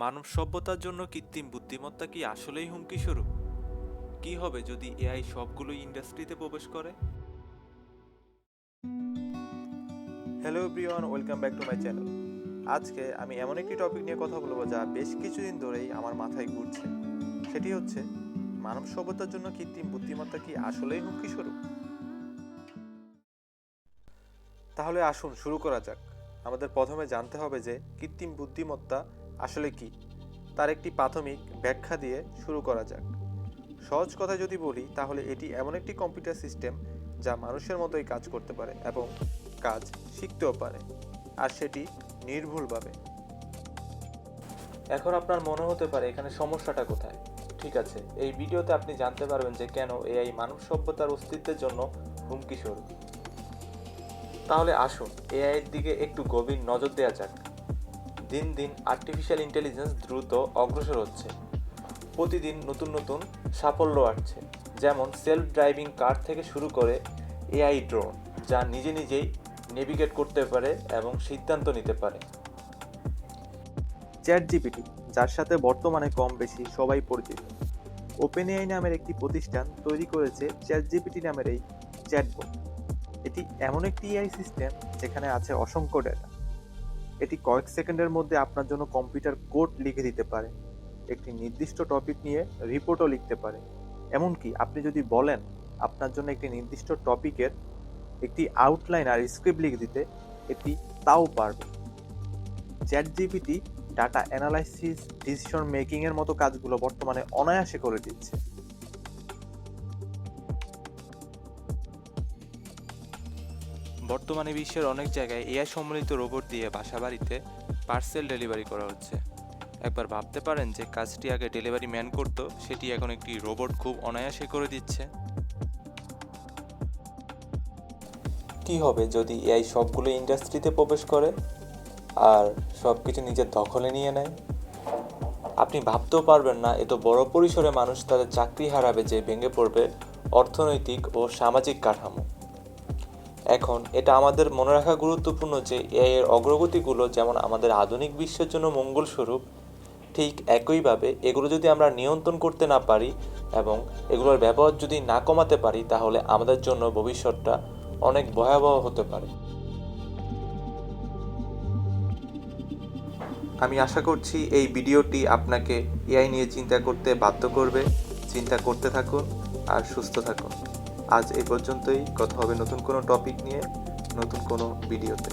মানব সভ্যতার জন্য কৃত্রিম বুদ্ধিমত্তা কি আসলেই হুমকি স্বরূপ? কি হবে যদি এআই সবগুলোই ইন্ডাস্ট্রিতে প্রবেশ করে? Hello everyone, welcome back to my channel. আজকে আমি এমন একটি টপিক নিয়ে কথা বলবো যা বেশ কিছুদিন ধরেই আমার মাথায় ঘুরছে। সেটি হচ্ছে, মানব সভ্যতার জন্য কৃত্রিম বুদ্ধিমত্তা কি আসলেই হুমকি স্বরূপ? তাহলে আসুন শুরু করা যাক। আমাদের প্রথমে জানতে হবে যে কৃত্রিম বুদ্ধিমত্তা আসলে কি। তার একটি প্রাথমিক ব্যাখ্যা দিয়ে শুরু করা যাক। সহজ কথা যদি বলি, তাহলে এটি এমন একটি কম্পিউটার সিস্টেম যা মানুষের মতোই কাজ করতে পারে এবং কাজ শিখতেও পারে, আর সেটি নির্ভুলভাবে। এখন আপনার মনে হতে পারে এখানে সমস্যাটা কোথায়। ঠিক আছে, এই ভিডিওতে আপনি জানতে পারবেন যে কেন এআই মানব সভ্যতার অস্তিত্বের জন্য হুমকি স্বরূপ। তাহলে আসুন এআই এর দিকে একটু গভীর নজর দেওয়া যাক। দিন দিন আর্টিফিশিয়াল ইন্টেলিজেন্স দ্রুত অগ্রসর হচ্ছে। প্রতিদিন নতুন নতুন সাফল্য আসছে, যেমন সেলফ ড্রাইভিং কার থেকে শুরু করে এআই ড্রোন যা নিজে নিজেই নেভিগেট করতে পারে এবং সিদ্ধান্ত নিতে পারে। চ্যাট জিপিটি, যার সাথে বর্তমানে কম বেশি সবাই পরিচিত। ওপেন এআই নামের একটি প্রতিষ্ঠান তৈরি করেছে চ্যাট জিপিটি নামের এই চ্যাটবট। এটি এমন একটি এআই সিস্টেম যেখানে আছে অসংখ্য ডেটা। এটি কয়েক সেকেন্ডের মধ্যে আপনার জন্য কম্পিউটার কোড লিখে দিতে পারে, একটি নির্দিষ্ট টপিক নিয়ে রিপোর্টও লিখতে পারে। এমনকি আপনি যদি বলেন আপনার জন্য একটি নির্দিষ্ট টপিকের একটি আউটলাইন আর স্ক্রিপ্ট লিখে দিতে, এটি তাও পারবে। Chat GPT data analysis, decision making এর মতো কাজগুলো বর্তমানে অনায়াসে করে দিচ্ছে। বর্তমানে বিশ্বের অনেক জায়গায় এআই সম্মিলিত রোবট দিয়ে বাসাবাড়িতে পার্সেল ডেলিভারি করা হচ্ছে। একবার ভাবতে পারেন যে কাজটি আগে ডেলিভারি ম্যান করতো, সেটি এখন একটি রোবট খুব অনায়াসে করে দিচ্ছে। কি হবে যদি এআই সবগুলো ইন্ডাস্ট্রিতে প্রবেশ করে আর সব কিছু নিজের দখলে নিয়ে নেয়? আপনি ভাবতেও পারবেন না এত বড় পরিসরে মানুষ তাদের চাকরি হারাবে, যে ভেঙে পড়বে অর্থনৈতিক ও সামাজিক কাঠামো। এখন এটা আমাদের মনে রাখা গুরুত্বপূর্ণ যে এআই এর অগ্রগতিগুলো যেমন আমাদের আধুনিক বিশ্বের জন্য মঙ্গলস্বরূপ, ঠিক একইভাবে এগুলো যদি আমরা নিয়ন্ত্রণ করতে না পারি এবং এগুলোর ব্যবহার যদি না কমাতে পারি, তাহলে আমাদের জন্য ভবিষ্যৎটা অনেক ভয়াবহ হতে পারে। আমি আশা করছি এই ভিডিওটি আপনাকে এআই নিয়ে চিন্তা করতে বাধ্য করবে। চিন্তা করতে থাকুন আর সুস্থ থাকুন। আজ এই পর্যন্তই। কথা হবে নতুন কোনো টপিক নিয়ে, নতুন কোনো ভিডিওতে।